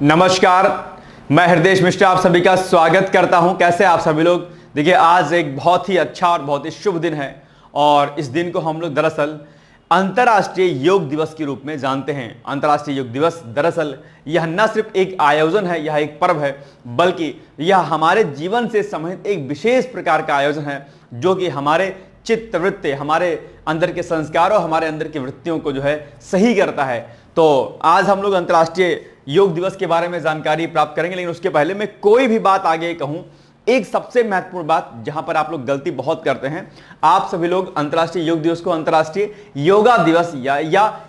नमस्कार, मैं हृदय मिश्रा आप सभी का स्वागत करता हूं। कैसे आप सभी लोग? देखिए, आज एक बहुत ही अच्छा और बहुत ही शुभ दिन है और इस दिन को हम लोग दरअसल अंतर्राष्ट्रीय योग दिवस के रूप में जानते हैं। अंतर्राष्ट्रीय योग दिवस दरअसल यह न सिर्फ एक आयोजन है, यह एक पर्व है, बल्कि यह हमारे जीवन से संबंधित एक विशेष प्रकार का आयोजन है जो कि हमारे चित्त वृत्ति, हमारे अंदर के संस्कारों, हमारे अंदर की वृत्तियों को जो है सही करता है। तो आज हम लोग अंतर्राष्ट्रीय योग दिवस के बारे में जानकारी प्राप्त करेंगे, लेकिन उसके पहले मैं कोई भी बात आगे कहूं, एक सबसे महत्वपूर्ण बात जहां पर आप लोग गलती बहुत करते हैं। आप सभी लोग अंतर्राष्ट्रीय योग दिवस को अंतर्राष्ट्रीय योगा दिवस या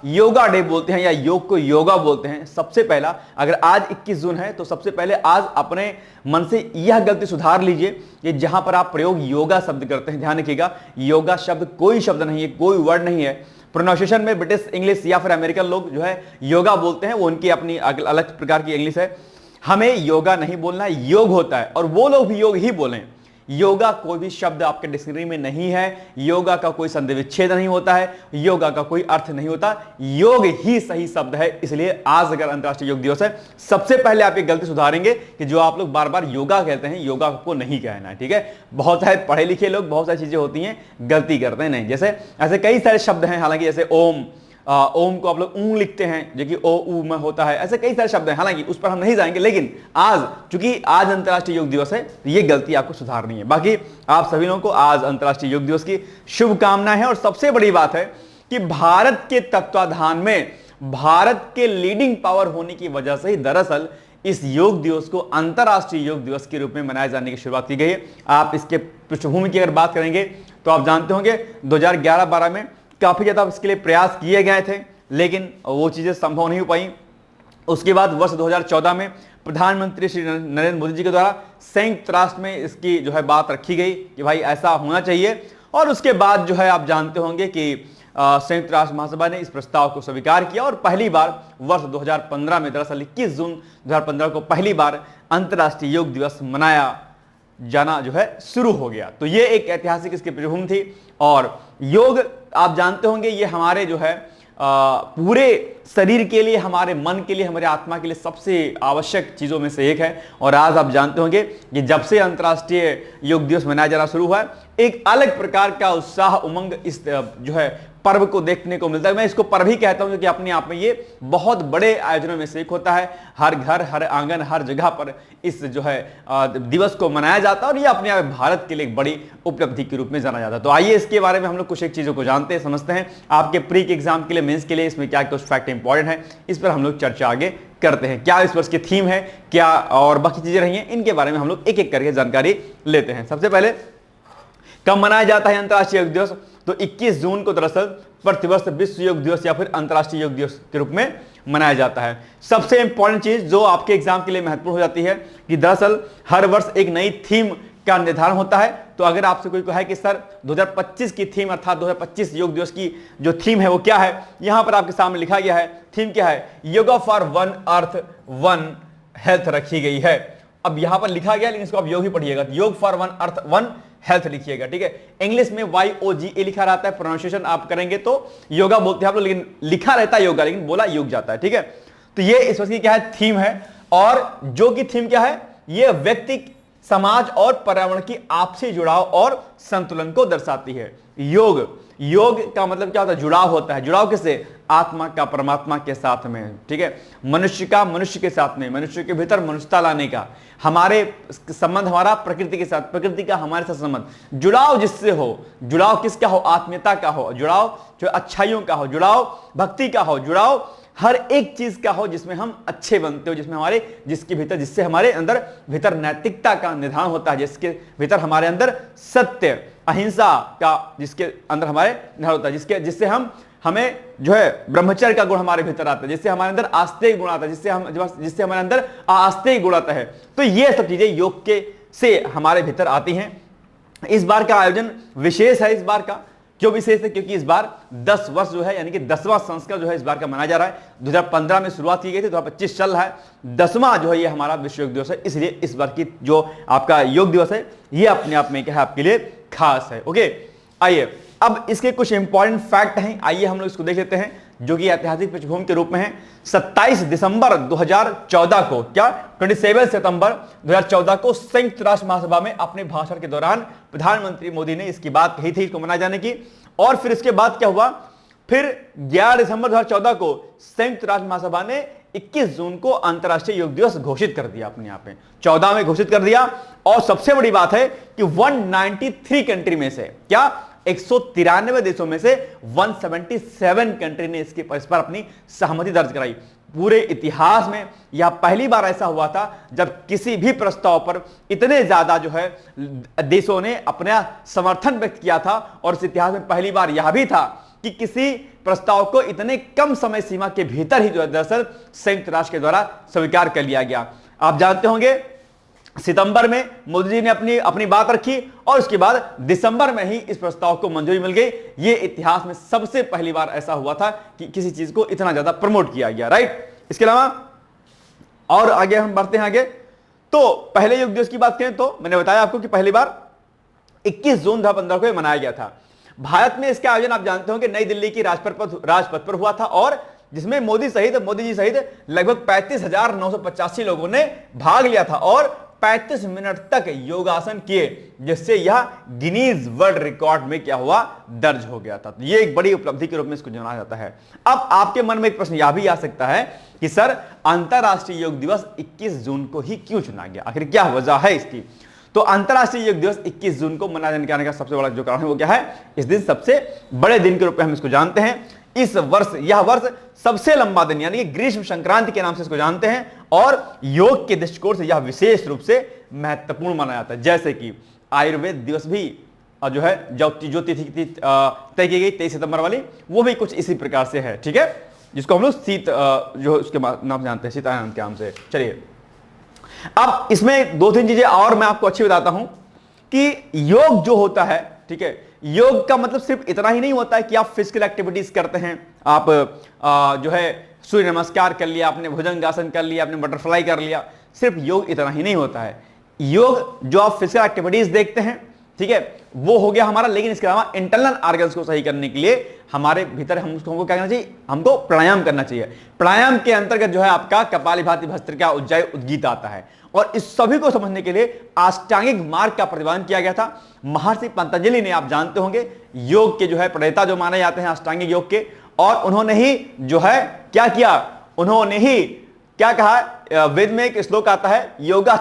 योगा डे बोलते हैं या योग को योगा बोलते हैं। सबसे पहला, अगर आज 21 जून है तो सबसे पहले आज अपने मन से यह गलती सुधार लीजिए कि जहां पर आप प्रयोग योगा शब्द करते हैं, ध्यान रखिएगा, योगा शब्द कोई शब्द नहीं है, कोई वर्ड नहीं है। प्रोनाउंसिएशन में ब्रिटिश इंग्लिश या फिर अमेरिकन लोग जो है योगा बोलते हैं, वो उनकी अपनी अलग प्रकार की इंग्लिश है। हमें योगा नहीं बोलना, योग होता है और वो लोग भी योग ही बोलें। योगा कोई भी शब्द आपके डिक्शनरी में नहीं है, योगा का कोई संधि विच्छेद नहीं होता है, योगा का कोई अर्थ नहीं होता, योग ही सही शब्द है। इसलिए आज अगर अंतर्राष्ट्रीय योग दिवस है, सबसे पहले आप एक गलती सुधारेंगे कि जो आप लोग बार बार योगा कहते हैं, योगा को नहीं कहना है, ठीक है। बहुत सारे पढ़े लिखे लोग बहुत सारी चीजें होती हैं गलती करते हैं, नहीं। जैसे ऐसे कई सारे शब्द हैं, हालांकि जैसे ओम, ओम को आप लोग ऊं लिखते हैं जो कि ओ ऊ में होता है। ऐसे कई सारे शब्द हैं, हालांकि उस पर हम नहीं जाएंगे, लेकिन आज चूंकि आज अंतर्राष्ट्रीय योग दिवस है तो ये गलती आपको सुधारनी है। बाकी आप सभी लोगों को आज अंतर्राष्ट्रीय योग दिवस की शुभकामनाएं हैं। और सबसे बड़ी बात है कि भारत के तत्वाधान में, भारत के लीडिंग पावर होने की वजह से ही दरअसल इस योग दिवस को अंतर्राष्ट्रीय योग दिवस के रूप में मनाए जाने की शुरुआत की गई है। आप इसके पृष्ठभूमि की अगर बात करेंगे तो आप जानते होंगे 2011-12 में काफी ज्यादा इसके लिए प्रयास किए गए थे, लेकिन वो चीजें संभव नहीं हो पाई। उसके बाद वर्ष 2014 में प्रधानमंत्री श्री नरेंद्र मोदी जी के द्वारा संयुक्त राष्ट्र में इसकी जो है बात रखी गई कि भाई ऐसा होना चाहिए। और उसके बाद जो है आप जानते होंगे कि संयुक्त राष्ट्र महासभा ने इस प्रस्ताव को स्वीकार किया और पहली बार वर्ष 2015 में, दरअसल 21 जून 2015 को पहली बार अंतर्राष्ट्रीय योग दिवस मनाया जाना जो है शुरू हो गया। तो ये एक ऐतिहासिक इसकी पृष्ठभूमि थी। और योग आप जानते होंगे ये हमारे जो है पूरे शरीर के लिए, हमारे मन के लिए, हमारे आत्मा के लिए सबसे आवश्यक चीजों में से एक है। और आज आप जानते होंगे कि जब से अंतर्राष्ट्रीय योग दिवस मनाया जाना शुरू हुआ है, एक अलग प्रकार का उत्साह, उमंग इस जो है पर्व को देखने को मिलता है। मैं इसको पर्व ही कहता हूं क्योंकि अपने आप में ये बहुत बड़े आयोजनों में से एक होता है। हर घर, हर आंगन, हर जगह पर इस जो है दिवस को मनाया जाता है और ये अपने आप भारत के लिए एक बड़ी उपलब्धि के रूप में जाना जाता है। तो आइए इसके बारे में हम लोग कुछ एक चीजों को जानते हैं, समझते हैं। आपके प्री के एग्जाम के लिए, मेंस के लिए इसमें क्या कुछ फैक्ट इंपॉर्टेंट है, इस पर हम लोग चर्चा आगे करते हैं। क्या इस वर्ष की थीम है, क्या और बाकी चीजें रही हैं, इनके बारे में हम लोग एक एक करके जानकारी लेते हैं। सबसे पहले कब मनाया जाता है अंतर्राष्ट्रीय योग दिवस? तो 21 जून को दरअसल प्रतिवर्ष विश्व योग दिवस या फिर अंतर्राष्ट्रीय योग दिवस के रूप में मनाया जाता है। सबसे इंपॉर्टेंट चीज जो आपके एग्जाम के लिए महत्वपूर्ण हो जाती है कि दरअसल हर वर्ष एक नई थीम का निर्धारण होता है। तो अगर आपसे कोई कहे कि सर 2025 की थीम अर्थात 2025 योग दिवस की जो थीम है वो क्या है, यहां पर आपके सामने लिखा गया है। थीम क्या है? Yoga for one earth one health रखी गई है। अब यहां पर लिखा गया, लेकिन इसको आप योग ही पढ़िएगा, योग for one earth one health लिखिएगा, ठीक है। इंग्लिश में YOGA लिखा रहता है, प्रोनाउंसिएशन आप करेंगे तो योगा बोलते हैं आप लोग, लेकिन लिखा रहता है योगा, लेकिन बोला योग जाता है, ठीक है। तो ये इस वर्ष की क्या है? थीम है। और जो की थीम क्या है? ये व्यक्ति, समाज और पर्यावरण की आपसी जुड़ाव और संतुलन को दर्शाती है। योग का मतलब क्या होता है? जुड़ाव होता है। जुड़ाव किससे? आत्मा का परमात्मा के साथ में, ठीक है। मनुष्य का मनुष्य के साथ में, मनुष्य के भीतर मनुष्यता लाने का, हमारे संबंध हमारा प्रकृति के साथ, प्रकृति का हमारे साथ संबंध, जुड़ाव जिससे हो, जुड़ाव किसका हो? आत्मीयता का हो, जुड़ाव जो अच्छाइयों का हो, जुड़ाव भक्ति का हो, जुड़ाव हर एक चीज का हो जिसमें हम अच्छे बनते हो, जिसमें हमारे, जिसके भीतर, जिससे हमारे अंदर भीतर नैतिकता का निर्धारण होता है, जिसके भीतर हमारे अंदर सत्य, अहिंसा का जिसके अंदर हमारे निर्धारण होता है, जिससे हमें जो है ब्रह्मचर्य का गुण हमारे भीतर आता है, जिससे हमारे अंदर आस्तिक गुण आता है, जिससे हमारे अंदर आस्तिक गुण आता है। तो ये सब चीजें योग के से हमारे भीतर आती हैं। इस बार का आयोजन विशेष है। इस बार का क्यों विशेष है? क्योंकि इस बार 10 वर्ष जो है, यानी कि 10वां संस्करण जो है इस बार का मनाया जा रहा है। 2015 में शुरुआत की गई थी, 2025 चल रहा है, 10वां जो है ये हमारा विश्व योग दिवस है। इसलिए इस बार की जो आपका योग दिवस है ये अपने आप में क्या है? आपके लिए खास है। ओके, आइए अब इसके कुछ इंपॉर्टेंट फैक्ट हैं, आइए हम लोग इसको देख लेते हैं जो कि ऐतिहासिक पृष्ठभूमि के रूप में है। 27 दिसंबर 2014 को, क्या 27 सितंबर 2014 को संयुक्त राष्ट्र महासभा में अपने भाषण के दौरान प्रधानमंत्री मोदी ने इसकी बात कही थी, इसको मनाए जाने की। और फिर इसके बाद क्या हुआ, फिर 11 दिसंबर 2014 को संयुक्त राष्ट्र महासभा ने 21 जून को अंतर्राष्ट्रीय योग दिवस घोषित कर दिया, अपने यहाँ पे 14 में घोषित कर दिया। और सबसे बड़ी बात है कि 193 कंट्री में से, क्या 193 देशों में से 177 कंट्री ने इसके इस पर अपनी सहमति दर्ज कराई। पूरे इतिहास में यह पहली बार ऐसा हुआ था जब किसी भी प्रस्ताव पर इतने ज्यादा जो है देशों ने अपना समर्थन व्यक्त किया था। और इस इतिहास में पहली बार यह भी था कि किसी प्रस्ताव को इतने कम समय सीमा के भीतर ही जो है दरअसल संयुक्त राष्ट्र के द्वारा स्वीकार कर लिया गया। आप जानते होंगे सितंबर में मोदी जी ने अपनी बात रखी और उसके बाद दिसंबर में ही इस प्रस्ताव को मंजूरी मिल गई। ये इतिहास में सबसे पहली बार ऐसा हुआ था कि किसी चीज को इतना ज्यादा प्रमोट किया गया, राइट। इसके अलावा और आगे हम बढ़ते हैं आगे। तो पहले योग दिवस की बात करें तो मैंने बताया आपको कि पहली बार 21 जून 2015 को मनाया गया था। भारत में इसका आयोजन आप जानते हो कि नई दिल्ली की राजपथ पर हुआ था और जिसमें मोदी जी सहित लगभग 35,985 लोगों ने भाग लिया था और 35 मिनट तक योगासन किए, जिससे यह गिनीज वर्ल्ड रिकॉर्ड में क्या हुआ, दर्ज हो गया था। तो यह एक बड़ी उपलब्धि के रूप में इसको जाना जाता है। अब आपके मन में एक प्रश्न यह भी आ सकता है कि सर अंतरराष्ट्रीय योग दिवस 21 जून को ही क्यों चुना गया, आखिर क्या वजह है इसकी। तो अंतरराष्ट्रीय योग दिवस 21 जून को मनाने जाने का सबसे बड़ा जो कारण है वो क्या है, इस दिन सबसे बड़े दिन के रूप में हम इसको जानते हैं। इस वर्ष यह वर्ष सबसे लंबा दिन यानी कि ग्रीष्म संक्रांति के नाम से इसको जानते हैं और योग के दृष्टिकोण से यह विशेष रूप से महत्वपूर्ण माना जाता है। जैसे कि आयुर्वेद दिवस भी जो है जो तिथि तय की गई 23 सितंबर वाली, वो भी कुछ इसी प्रकार से है, ठीक है, जिसको हम लोग शीत जो उसके नाम से जानते हैं, शीतानंद के नाम से। चलिए अब इसमें 2-3 चीजें और मैं आपको अच्छी बताता हूं कि योग जो होता है, ठीक है, योग का मतलब सिर्फ इतना ही नहीं होता है कि आप फिजिकल एक्टिविटीज करते हैं, आप जो है सूर्य नमस्कार कर लिया, आपने भुजंगासन कर लिया, आपने बटरफ्लाई कर लिया, सिर्फ योग इतना ही नहीं होता है। योग जो आप फिजिकल एक्टिविटीज देखते हैं, ठीक है, वो हो गया हमारा, लेकिन इसके अलावा इंटरनल ऑर्गन्स को सही करने के लिए हमारे भीतर हमको क्या करना चाहिए, हमको प्राणायाम करना चाहिए। प्राणायाम के अंतर्गत जो है आपका कपालभाति, भस्त्रिका, उज्जाई, उद्गीत आता है और इस सभी को समझने के लिए अष्टांगिक मार्ग का प्रतिपादन किया गया था। महर्षि पतंजलि ने, आप जानते होंगे, योग के जो है प्रणेता जो माने जाते हैं अष्टांगिक योग के, और उन्होंने ही जो है क्या किया, उन्होंने ही क्या कहा, वेद में एक श्लोक आता है योगा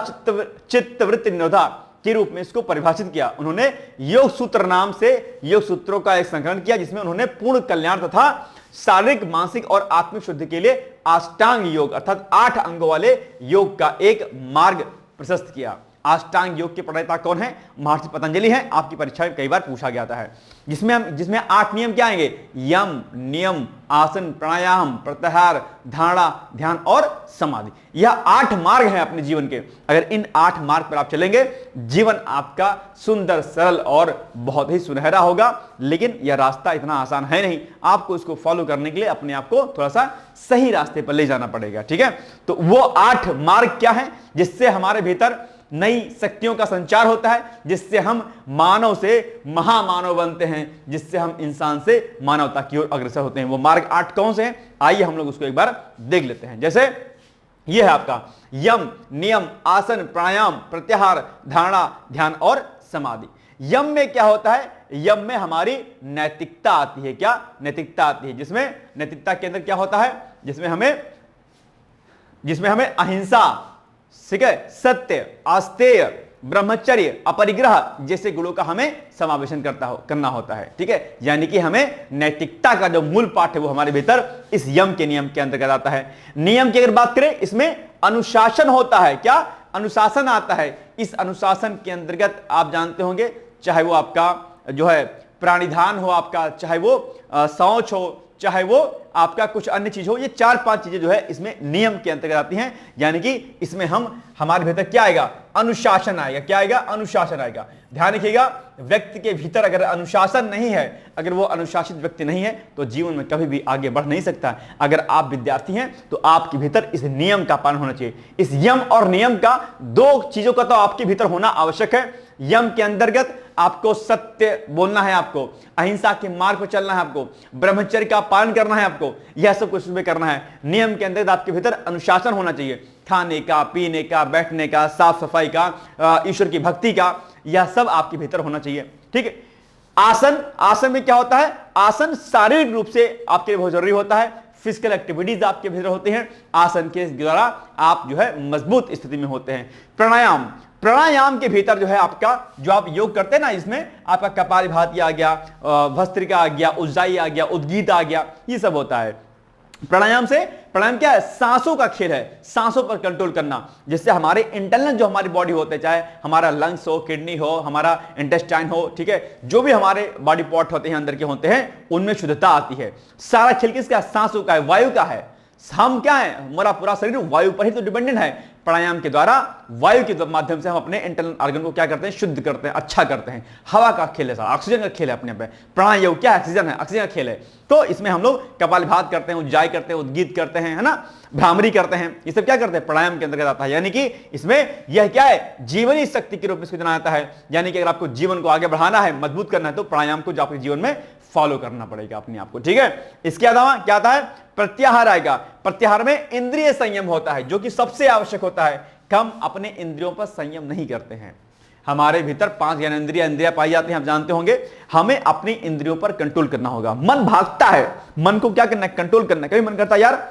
चित्तवृत्ति निरोधा के रूप में इसको परिभाषित किया। उन्होंने योग सूत्र नाम से योग सूत्रों का एक संकलन किया जिसमें उन्होंने पूर्ण कल्याण तथा शारीरिक, मानसिक और आत्मिक शुद्धि के लिए अष्टांग योग अर्थात 8 अंगों वाले योग का एक मार्ग प्रशस्त किया। अष्टांग योग के प्रणेता कौन है, महर्षि पतंजलि हैं। आपकी परीक्षा में कई बार पूछा गया है, जिसमें 8 नियम क्या आएंगे, यम, नियम, आसन, प्राणायाम, प्रत्याहार, धारणा, ध्यान और समाधि। यह 8 मार्ग हैं अपने जीवन के। अगर इन 8 मार्ग पर आप चलेंगे, जीवन आपका सुंदर, सरल और बहुत ही सुनहरा होगा। लेकिन यह रास्ता इतना आसान है नहीं, आपको इसको फॉलो करने के लिए अपने आप को थोड़ा सा सही रास्ते पर ले जाना पड़ेगा, ठीक है। तो वो 8 मार्ग क्या है, जिससे हमारे भीतर नई शक्तियों का संचार होता है, जिससे हम मानव से महामानव बनते हैं, जिससे हम इंसान से मानवता की ओर अग्रसर होते हैं। वो मार्ग 8 कौन से हैं, आइए हम लोग उसको एक बार देख लेते हैं। जैसे ये है आपका यम, नियम, आसन, प्राणायाम, प्रत्याहार, धारणा, ध्यान और समाधि। यम में क्या होता है, यम में हमारी नैतिकता आती है। क्या नैतिकता आती है, जिसमें नैतिकता के अंदर क्या होता है, जिसमें हमें अहिंसा, ठीक है, सत्य, आस्तेय, ब्रह्मचर्य, अपरिग्रह जैसे गुणों का हमें समावेशन करना होता है, ठीक है। यानी कि हमें नैतिकता का जो मूल पाठ है वो हमारे भीतर इस यम के नियम के अंतर्गत आता है। नियम की अगर बात करें, इसमें अनुशासन होता है। क्या अनुशासन आता है, इस अनुशासन के अंतर्गत आप जानते होंगे, चाहे वो आपका जो है प्राणिधान हो, आपका चाहे वो शौच हो, चाहे वो आपका कुछ अन्य चीज हो, ये 4-5 चीजें जो है इसमें नियम के अंतर्गत आती हैं। यानी कि इसमें हमारे भीतर क्या आएगा, अनुशासन आएगा। क्या आएगा, अनुशासन आएगा। ध्यान रखिएगा, व्यक्ति के भीतर अगर अनुशासन नहीं है, अगर वो अनुशासित व्यक्ति नहीं है, तो जीवन में कभी भी आगे बढ़ नहीं सकता। अगर आप विद्यार्थी हैं तो आपके भीतर इस नियम का पालन होना चाहिए। इस यम और नियम का 2 चीजों का तो आपके भीतर होना आवश्यक है। यम के अंतर्गत आपको सत्य बोलना है, आपको अहिंसा के मार्ग पर चलना है, आपको ब्रह्मचर्य का पालन करना है, आपको यह सब कुछ में करना है। नियम के अंतर्गत आपके भीतर अनुशासन होना चाहिए, खाने का, पीने का, बैठने का, साफ सफाई का, ईश्वर की भक्ति का, यह सब आपके भीतर होना चाहिए। ठीक है। आसन, आसन में क्या होता है? आसन शारीरिक रूप से आपके लिए बहुत जरूरी होता है, फिजिकल एक्टिविटीज आपके भीतर होते हैं, आसन के द्वारा आप जो है मजबूत स्थिति में होते हैं। प्राणायाम, प्राणायाम के भीतर जो है आपका, जो आप योग करते हैं ना, इसमें आपका कपालभाति आ गया, भस्त्रिका आ गया, उज्जाई आ गया, उद्गीत आ गया, ये सब होता है प्राणायाम से। प्राणायाम क्या है? सांसों का खेल है, सांसों पर कंट्रोल करना, जिससे हमारे इंटरनल जो हमारी बॉडी होते हैं, चाहे हमारा लंग्स हो, किडनी हो, हमारा इंटेस्टाइन हो, ठीक है, जो भी हमारे बॉडी पार्ट होते हैं अंदर के होते हैं, उनमें शुद्धता आती है। सारा खेल किसका? सांसों का है, वायु का है। हम क्या है? हमारा पूरा शरीर वायु पर ही तो डिपेंडेंट है। प्राणायाम के द्वारा वायु के माध्यम से हम अपने इंटरनल ऑर्गन को क्या करते हैं? शुद्ध करते हैं, अच्छा करते हैं। हवा का खेल है, ऑक्सीजन का खेल है अपने पे। प्राणायाम क्या है? ऑक्सीजन है, ऑक्सीजन का खेल है। तो इसमें हम लोग कपालभाति करते हैं, उज्जाई करते हैं, उद्गीत करते हैं, है ना, भ्रामरी करते हैं, ये सब क्या करते हैं? प्राणायाम के अंतर्गत आता है। यानी कि इसमें यह क्या है? जीवनी शक्ति के रूप में इसको जाना जाता है। यानी कि अगर आपको जीवन को आगे बढ़ाना है, मजबूत करना है, तो प्राणायाम को जो आपके जीवन में फॉलो करना पड़ेगा अपने आप को। ठीक है। इसके अलावा क्या आता है? प्रत्याहार आएगा। प्रत्याहार में इंद्रिय संयम होता है, जो कि सबसे आवश्यक होता है। हम अपने इंद्रियों पर संयम नहीं करते हैं। हमारे भीतर 5 ज्ञानेंद्रियां पाई जाती हैं, आप जानते होंगे। हमें अपनी इंद्रियों पर कंट्रोल करना होगा। मन भागता है, मन को क्या करना है? कंट्रोल करना है। कभी मन करता है यार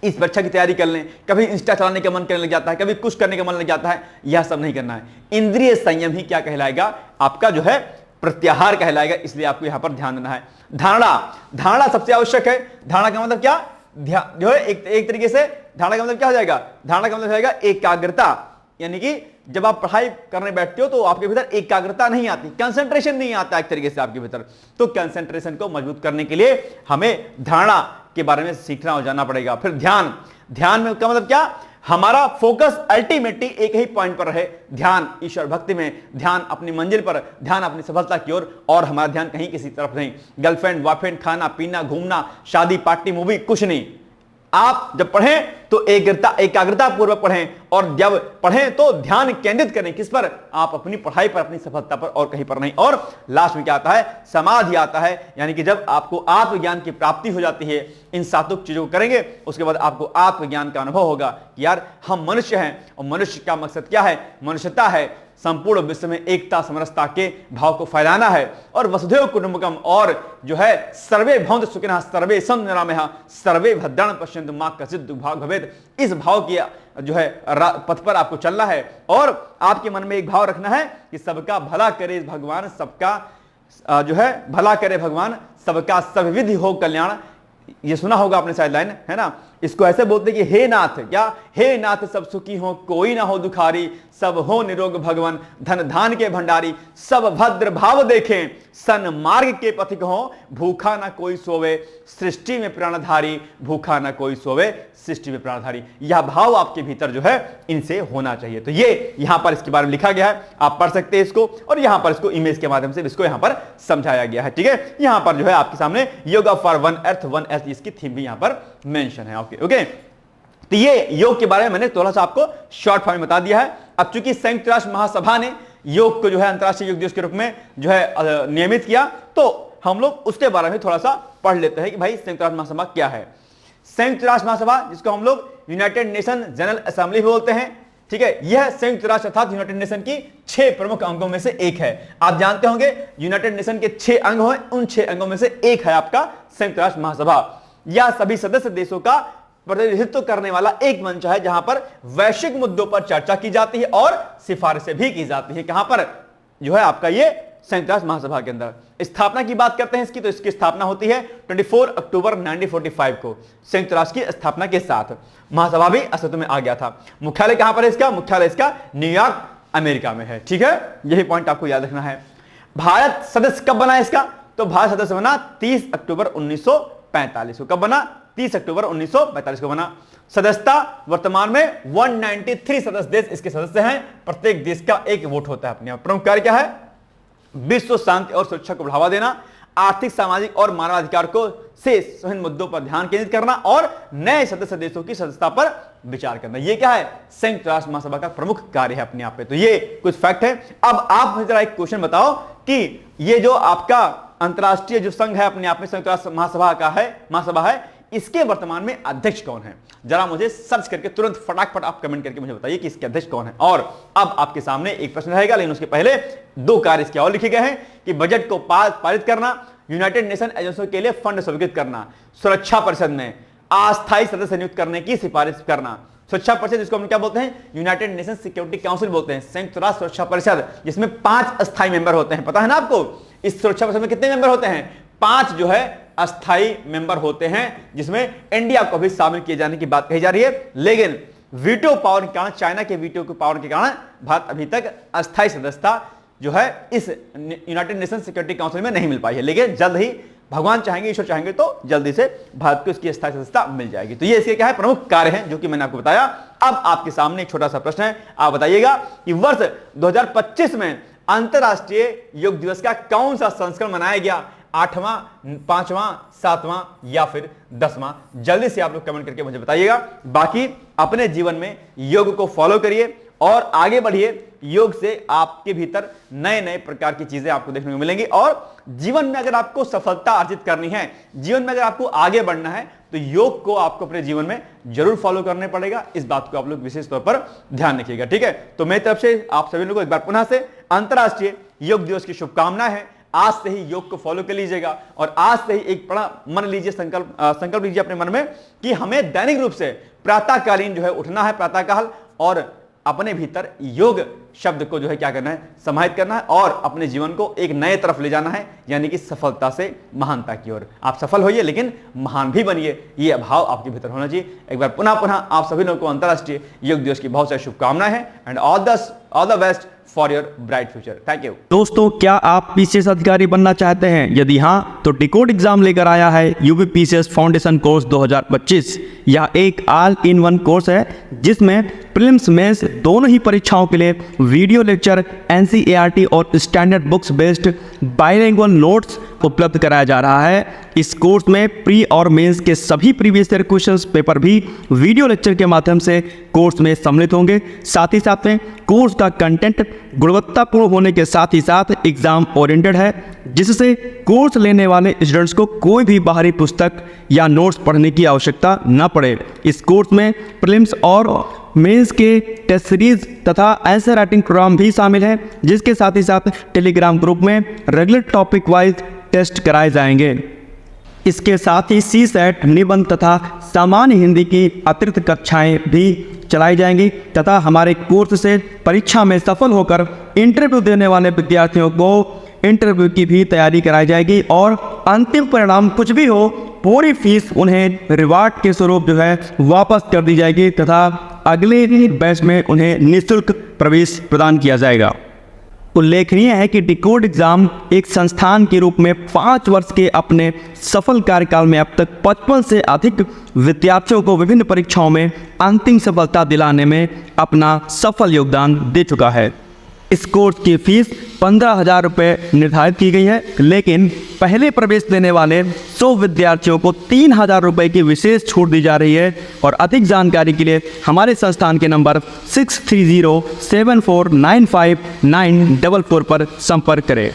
इस परीक्षा की तैयारी कर लें, कभी इंस्टा चलाने का मन करने लग जाता है, कभी कुछ करने का मन लग जाता है। यह सब नहीं करना है। इंद्रिय संयम ही क्या कहलाएगा? आपका जो है प्रत्याहार कहलाएगा। इसलिए आपको यहां पर ध्यान देना है। धारणा, धारणा सबसे आवश्यक है। धारणा का मतलब क्या? जो है एक तरीके से धारणा का मतलब क्या हो जाएगा? धारणा का मतलब जाएगा एकाग्रता। यानी कि जब आप पढ़ाई करने बैठते हो तो आपके भीतर एकाग्रता नहीं आती, कंसंट्रेशन नहीं आता एक तरीके से आपके भीतर। तो कंसंट्रेशन को मजबूत करने के लिए हमें धारणा के बारे में सीखना और जानना पड़ेगा। फिर ध्यान, ध्यान में का मतलब क्या? हमारा फोकस अल्टीमेटली एक ही पॉइंट पर रहे। ध्यान ईश्वर भक्ति में, ध्यान अपनी मंजिल पर, ध्यान अपनी सफलता की ओर, और हमारा ध्यान कहीं किसी तरफ नहीं। गर्लफ्रेंड, बॉयफ्रेंड, खाना पीना, घूमना, शादी पार्टी, मूवी, कुछ नहीं। आप जब पढ़ें तो एकाग्रता पूर्वक पढ़ें, और जब पढ़ें तो ध्यान केंद्रित करें। किस पर? आप अपनी पढ़ाई पर, अपनी सफलता पर, और कहीं पर नहीं। और लास्ट में क्या आता है? समाधि आता है। यानी कि जब आपको आत्मज्ञान की प्राप्ति हो जाती है, इन सातों चीजों को करेंगे, उसके बाद आपको आत्मज्ञान का अनुभव होगा कि यार हम मनुष्य हैं, और मनुष्य का मकसद क्या है? मनुष्यता है। संपूर्ण विश्व में एकता समरसता के भाव को फैलाना है, और वसुधैव कुटुंबकम, और जो है सर्वे भवन्तु सुखिनः सर्वे सन्तु निरामयाः सर्वे भद्राणि पश्यन्तु मा कश्चित् दुर्भाग् भवेत्। इस भाव की जो है पथ पर आपको चलना है, और आपके मन में एक भाव रखना है कि सबका भला करे भगवान, सबका जो है भला करे भगवान, सबका सर्वविधि हो कल्याण। ये सुना होगा आपने शायद लाइन, है ना। इसको ऐसे बोलते कि हे नाथ, क्या? हे नाथ सब सुखी हो, कोई ना हो दुखारी, सब हो निरोग भगवान, धन धान के भंडारी, सब भद्र भाव देखें, सन्मार्ग के पथिक हो, भूखा ना कोई सोवे, सृष्टि में प्राणधारी, भूखा ना कोई सोवे, सृष्टि में प्राणधारी। यह भाव आपके भीतर जो है इनसे होना चाहिए। तो ये यहां पर इसके बारे में लिखा गया है, आप पढ़ सकते हैं इसको, और यहां पर इसको इमेज के माध्यम से इसको यहां पर समझाया गया है। ठीक है। यहां पर जो है आपके सामने yoga for one earth one earth, इसकी थीम भी यहां पर मेंशन है। ओके। तो ये योग के बारे में मैंने थोड़ा सा आपको शॉर्ट फॉर्म में बता दिया है। अब चूंकि संयुक्त राष्ट्र महासभा ने योग को जो है अंतर्राष्ट्रीय योग दिवस के रूप में जो है नियमित किया, तो हम लोग उसके बारे में थोड़ा सा पढ़ लेते हैं कि भाई संयुक्त राष्ट्र महासभा क्या है। संयुक्त राष्ट्र महासभा, जिसको हम लोग यूनाइटेड नेशन जनरल असेंबली बोलते हैं, ठीक है, यह संयुक्त राष्ट्र अर्थात यूनाइटेड नेशन की 6 प्रमुख अंगों में से एक है। आप जानते होंगे यूनाइटेड नेशन के 6 अंग हैं, उन 6 अंगों में से एक है आपका संयुक्त राष्ट्र महासभा। यह सभी सदस्य देशों का प्रतिनिधित्व करने वाला एक मंच है, जहां पर वैश्विक मुद्दों पर चर्चा की जाती है और सिफारिशें भी की जाती है। कहां पर? जो है आपका ये संयुक्त राष्ट्र महासभा के अंदर। स्थापना की बात करते हैं इसकी, तो इसकी स्थापना होती है 24 अक्टूबर 1945 को, संयुक्त राष्ट्र की स्थापना के साथ महासभा भी अस्तित्व में आ गया था। मुख्यालय कहां पर है इसका? मुख्यालय इसका न्यूयॉर्क, अमेरिका में है। ठीक है, यही पॉइंट आपको याद रखना है। भारत सदस्य कब बना इसका? तो भारत सदस्य बना 30 अक्टूबर 1945 को। कब बना? 30 अक्टूबर 1945 को बना। सदस्यता वर्तमान में 193 सदस्य देश इसके सदस्य हैं। प्रत्येक देश का एक वोट होता है अपने आप। प्रमुख कार्य क्या है? विश्व शांति और सुरक्षा को बढ़ावा देना, आर्थिक सामाजिक और मानवाधिकार को शेष विभिन्न मुद्दों पर ध्यान केंद्रित करना और नए सदस्य देशों की सदस्यता पर विचार करना। ये क्या है? संयुक्त राष्ट्र महासभा का प्रमुख कार्य है अपने आप पे। तो ये कुछ फैक्ट है। अब आप मुझे जरा एक क्वेश्चन बताओ कि ये जो आपका अंतरराष्ट्रीय जो संघ है अपने आप में संयुक्त राष्ट्र महासभा है, इसके वर्तमान में अध्यक्ष कौन है? जरा मुझे सर्च करके तुरंत फटाफट आप कमेंट करके मुझे बताइए कि इसके अध्यक्ष कौन है। और अब आपके सामने एक प्रश्न रहेगा, लेकिन उसके पहले दो कार्य इसके और लिखे गए हैं कि बजट को पारित करना, यूनाइटेड नेशन एजेंसियों के लिए फंड स्वीकृत करना, सुरक्षा परिषद में अस्थायी सदस्य नियुक्त करने की सिफारिश करना। सुरक्षा परिषद जिसको हम क्या बोलते हैं? यूनाइटेड नेशन सिक्योरिटी काउंसिल बोलते हैं, संयुक्त राष्ट्र सुरक्षा परिषद, जिसमें 5 अस्थायी मेंबर होते हैं। पता है ना आपको? इस सुरक्षा परिषद में कितने मेंबर होते हैं? 5 जो है अस्थायी मेंबर होते हैं, जिसमें इंडिया को भी शामिल किए जाने की बात कही जा रही है। लेकिन वीटो पावर के कारण, चाइना के वीटो के पावर के कारण भारत अभी तक अस्थायी सदस्यता जो है इस यूनाइटेड नेशन सिक्योरिटी काउंसिल में नहीं मिल पाई है। लेकिन जल्द ही भगवान चाहेंगे, ईश्वर चाहेंगे तो जल्दी से भारत को इसकी अस्थायी सदस्यता मिल जाएगी। तो ये इसके क्या है? प्रमुख कार्य हैं जो कि मैंने आपको बताया। अब आपके सामने एक छोटा सा प्रश्न है, आप बताइएगा कि वर्ष 2025 में अंतरराष्ट्रीय योग दिवस का कौन सा संस्करण मनाया गया? 8वां, 5वां, 7वां या फिर 10वां? जल्दी से आप लोग कमेंट करके मुझे बताइएगा। बाकी अपने जीवन में योग को फॉलो करिए और आगे बढ़िए। योग से आपके भीतर नए नए प्रकार की चीजें आपको देखने को मिलेंगी और जीवन में अगर आपको सफलता अर्जित करनी है, जीवन में अगर आपको आगे बढ़ना है, तो योग को आपको अपने जीवन में जरूर फॉलो करने पड़ेगा। इस बात को आप लोग विशेष तौर पर ध्यान रखिएगा, ठीक है? तो मेरी तरफ से आप सभी लोगों को एक बार पुनः से अंतरराष्ट्रीय योग दिवस की शुभकामनाएं हैं। आज से ही योग को फॉलो कर लीजिएगा और आज से ही एक बड़ा मन लीजिए, संकल्प लीजिए अपने मन में कि हमें दैनिक रूप से प्रातःकालीन जो है उठना है, प्रातःकाल, और अपने भीतर योग शब्द को जो है क्या करना है? समाहित करना है और अपने जीवन को एक नए तरफ ले जाना है, यानी कि सफलता से महानता की ओर। आप सफल होइए लेकिन महान भी बनिए, ये अभाव आपके भीतर होना चाहिए। एक बार पुनः आप सभी लोगों को अंतरराष्ट्रीय योग दिवस की बहुत सारी शुभकामनाएं हैं and all the best for your bright future. Thank you. दोस्तों, क्या आप पीसीएस अधिकारी बनना चाहते हैं? यदि हाँ, तो डिकोड एग्जाम लेकर आया है यूपी पीसीएस फाउंडेशन कोर्स 2025। यह एक ऑल इन वन कोर्स है जिसमें प्रीलिम्स मेंस दोनों ही परीक्षाओं के लिए वीडियो लेक्चर, एनसीईआरटी और standard books based bilingual notes उपलब्ध कराया जा रहा है। इस कोर्स में प्री और मेंस के सभी प्रीवियस ईयर क्वेश्चंस पेपर भी वीडियो लेक्चर के माध्यम से कोर्स में सम्मिलित होंगे। साथ ही साथ में कोर्स का कंटेंट गुणवत्तापूर्ण होने के साथ ही साथ एग्जाम ओरिएंटेड है, जिससे कोर्स लेने वाले स्टूडेंट्स को कोई भी बाहरी पुस्तक या नोट्स पढ़ने की आवश्यकता न पड़े। इस कोर्स में प्रीलिम्स और मेंस के टेस्ट सीरीज तथा आंसर राइटिंग प्रोग्राम भी शामिल है, जिसके साथ ही साथ टेलीग्राम ग्रुप में रेगुलर टॉपिक वाइज टेस्ट कराए जाएंगे। इसके साथ ही सीसेट, निबंध तथा सामान्य हिंदी की अतिरिक्त कक्षाएं भी चलाई जाएंगी तथा हमारे कोर्स से परीक्षा में सफल होकर इंटरव्यू देने वाले विद्यार्थियों को इंटरव्यू की भी तैयारी कराई जाएगी और अंतिम परिणाम कुछ भी हो, पूरी फीस उन्हें रिवार्ड के स्वरूप जो है वापस कर दी जाएगी तथा अगले बैच में उन्हें निःशुल्क प्रवेश प्रदान किया जाएगा। उल्लेखनीय है कि डिकोड एग्जाम एक संस्थान के रूप में 5 वर्ष के अपने सफल कार्यकाल में अब तक 55 से अधिक विद्यार्थियों को विभिन्न परीक्षाओं में अंतिम सफलता दिलाने में अपना सफल योगदान दे चुका है। इस कोर्स की फीस 15,000 रुपये निर्धारित की गई है, लेकिन पहले प्रवेश देने वाले 100 विद्यार्थियों को 3,000 रुपये की विशेष छूट दी जा रही है। और अधिक जानकारी के लिए हमारे संस्थान के नंबर 6307495944 पर संपर्क करें।